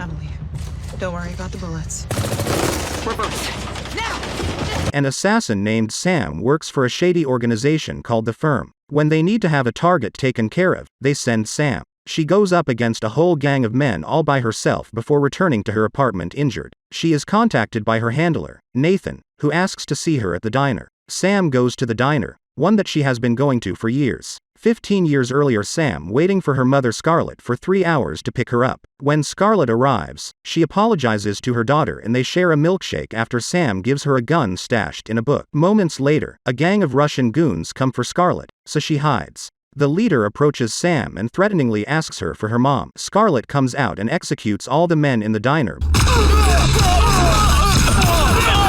Emily, don't worry about the bullets. Reverse. Now! An assassin named Sam works for a shady organization called The Firm. When they need to have a target taken care of, they send Sam. She goes up against a whole gang of men all by herself before returning to her apartment injured. She is contacted by her handler, Nathan, who asks to see her at the diner. Sam goes to the diner, one that she has been going to for years. 15 years earlier, Sam waiting for her mother Scarlett for 3 hours to pick her up. When Scarlett arrives, she apologizes to her daughter and they share a milkshake after Sam gives her a gun stashed in a book. Moments later, a gang of Russian goons come for Scarlett, so she hides. The leader approaches Sam and threateningly asks her for her mom. Scarlett comes out and executes all the men in the diner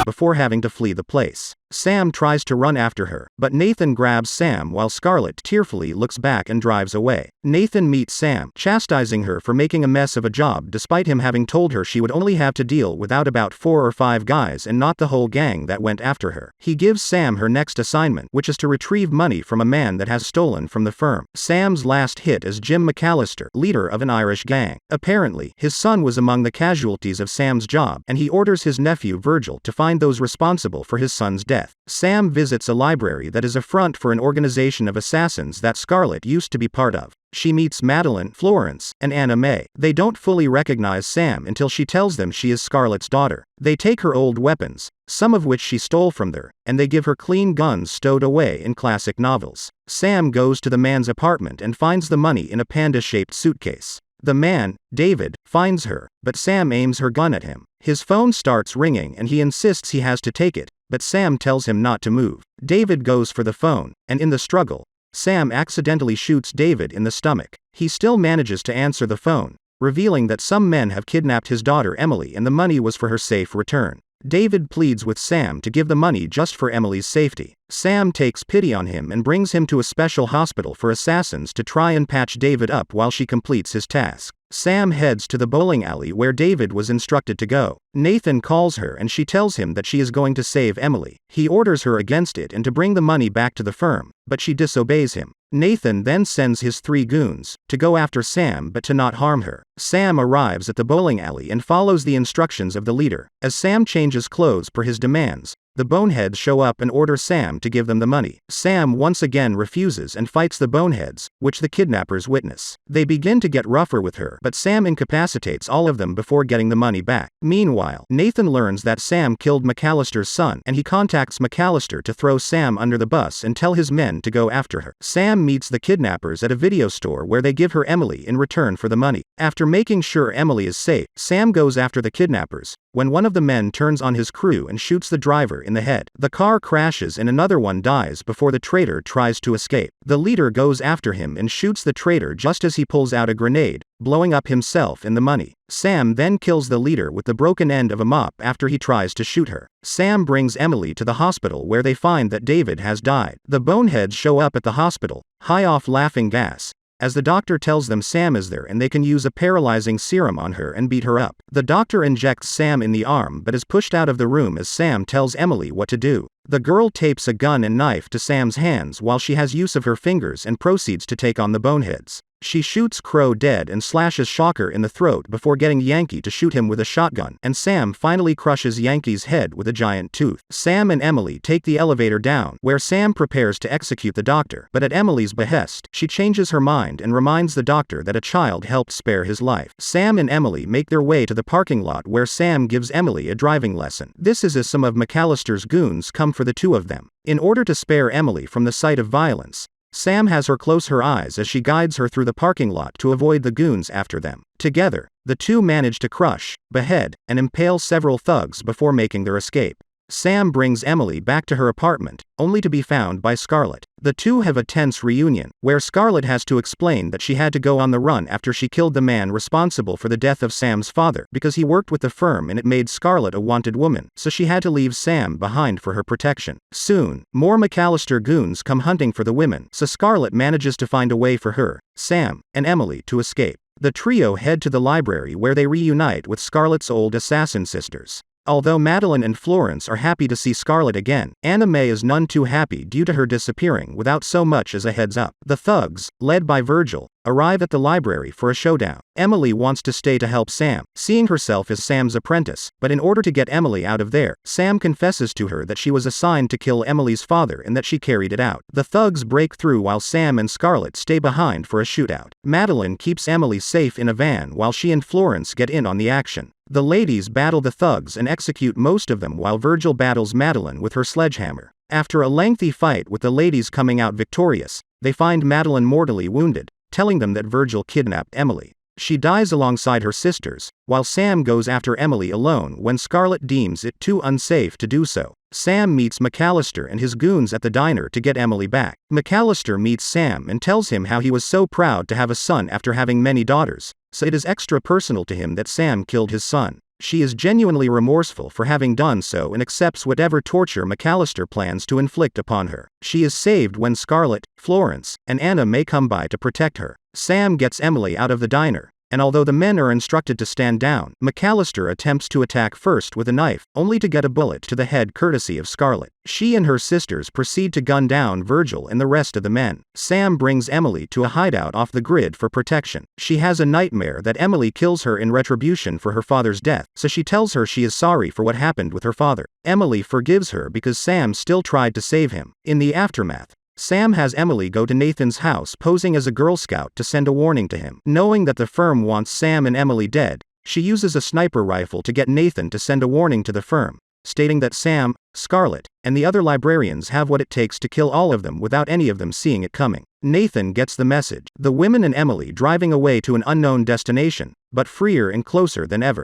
before having to flee the place. Sam tries to run after her, but Nathan grabs Sam while Scarlett tearfully looks back and drives away. Nathan meets Sam, chastising her for making a mess of a job despite him having told her she would only have to deal with about 4 or 5 guys and not the whole gang that went after her. He gives Sam her next assignment, which is to retrieve money from a man that has stolen from the firm. Sam's last hit is Jim McAllister, leader of an Irish gang. Apparently, his son was among the casualties of Sam's job, and he orders his nephew Virgil to find those responsible for his son's death. Sam visits a library that is a front for an organization of assassins that Scarlett used to be part of. She meets Madeline, Florence, and Anna May. They don't fully recognize Sam until she tells them she is Scarlett's daughter. They take her old weapons, some of which she stole from her, and they give her clean guns stowed away in classic novels. Sam goes to the man's apartment and finds the money in a panda-shaped suitcase. The man, David, finds her, but Sam aims her gun at him. His phone starts ringing and he insists he has to take it, but Sam tells him not to move. David goes for the phone, and in the struggle, Sam accidentally shoots David in the stomach. He still manages to answer the phone, revealing that some men have kidnapped his daughter Emily and the money was for her safe return. David pleads with Sam to give the money just for Emily's safety. Sam takes pity on him and brings him to a special hospital for assassins to try and patch David up while she completes his task. Sam heads to the bowling alley where David was instructed to go. Nathan calls her and she tells him that she is going to save Emily. He orders her against it and to bring the money back to the firm, but she disobeys him. Nathan then sends his 3 goons to go after Sam but to not harm her. Sam arrives at the bowling alley and follows the instructions of the leader. As Sam changes clothes per his demands, the boneheads show up and order Sam to give them the money. Sam once again refuses and fights the boneheads, which the kidnappers witness. They begin to get rougher with her, but Sam incapacitates all of them before getting the money back. Meanwhile, Nathan learns that Sam killed McAllister's son, and he contacts McAllister to throw Sam under the bus and tell his men to go after her. Sam meets the kidnappers at a video store where they give her Emily in return for the money. After making sure Emily is safe, Sam goes after the kidnappers, when one of the men turns on his crew and shoots the driver in the head. The car crashes and another one dies before the traitor tries to escape. The leader goes after him and shoots the traitor just as he pulls out a grenade, blowing up himself and the money. Sam then kills the leader with the broken end of a mop after he tries to shoot her. Sam brings Emily to the hospital where they find that David has died. The boneheads show up at the hospital, high off laughing gas, as the doctor tells them Sam is there and they can use a paralyzing serum on her and beat her up. The doctor injects Sam in the arm but is pushed out of the room as Sam tells Emily what to do. The girl tapes a gun and knife to Sam's hands while she has use of her fingers and proceeds to take on the boneheads. She shoots Crow dead and slashes Shocker in the throat before getting Yankee to shoot him with a shotgun, and Sam finally crushes Yankee's head with a giant tooth. Sam and Emily take the elevator down, where Sam prepares to execute the doctor, but at Emily's behest, she changes her mind and reminds the doctor that a child helped spare his life. Sam and Emily make their way to the parking lot where Sam gives Emily a driving lesson. This is as some of McAllister's goons come for the 2 of them. In order to spare Emily from the sight of violence, Sam has her close her eyes as she guides her through the parking lot to avoid the goons after them. Together, the 2 manage to crush, behead, and impale several thugs before making their escape. Sam brings Emily back to her apartment, only to be found by Scarlett. The 2 have a tense reunion, where Scarlett has to explain that she had to go on the run after she killed the man responsible for the death of Sam's father, because he worked with the firm and it made Scarlett a wanted woman, so she had to leave Sam behind for her protection. Soon, more McAllister goons come hunting for the women, so Scarlett manages to find a way for her, Sam, and Emily to escape. The trio head to the library where they reunite with Scarlett's old assassin sisters. Although Madeline and Florence are happy to see Scarlett again, Anna May is none too happy due to her disappearing without so much as a heads up. The thugs, led by Virgil, arrive at the library for a showdown. Emily wants to stay to help Sam, seeing herself as Sam's apprentice, but in order to get Emily out of there, Sam confesses to her that she was assigned to kill Emily's father and that she carried it out. The thugs break through while Sam and Scarlett stay behind for a shootout. Madeline keeps Emily safe in a van while she and Florence get in on the action. The ladies battle the thugs and execute most of them while Virgil battles Madeline with her sledgehammer. After a lengthy fight with the ladies coming out victorious, they find Madeline mortally wounded, telling them that Virgil kidnapped Emily. She dies alongside her sisters, while Sam goes after Emily alone when Scarlett deems it too unsafe to do so. Sam meets McAllister and his goons at the diner to get Emily back. McAllister meets Sam and tells him how he was so proud to have a son after having many daughters, so it is extra personal to him that Sam killed his son. She is genuinely remorseful for having done so and accepts whatever torture McAllister plans to inflict upon her. She is saved when Scarlett, Florence, and Anna May come by to protect her. Sam gets Emily out of the diner, and although the men are instructed to stand down, McAllister attempts to attack first with a knife, only to get a bullet to the head courtesy of Scarlett. She and her sisters proceed to gun down Virgil and the rest of the men. Sam brings Emily to a hideout off the grid for protection. She has a nightmare that Emily kills her in retribution for her father's death, so she tells her she is sorry for what happened with her father. Emily forgives her because Sam still tried to save him. In the aftermath, Sam has Emily go to Nathan's house posing as a Girl Scout to send a warning to him. Knowing that the firm wants Sam and Emily dead, she uses a sniper rifle to get Nathan to send a warning to the firm, stating that Sam, Scarlett, and the other librarians have what it takes to kill all of them without any of them seeing it coming. Nathan gets the message. The women and Emily driving away to an unknown destination, but freer and closer than ever.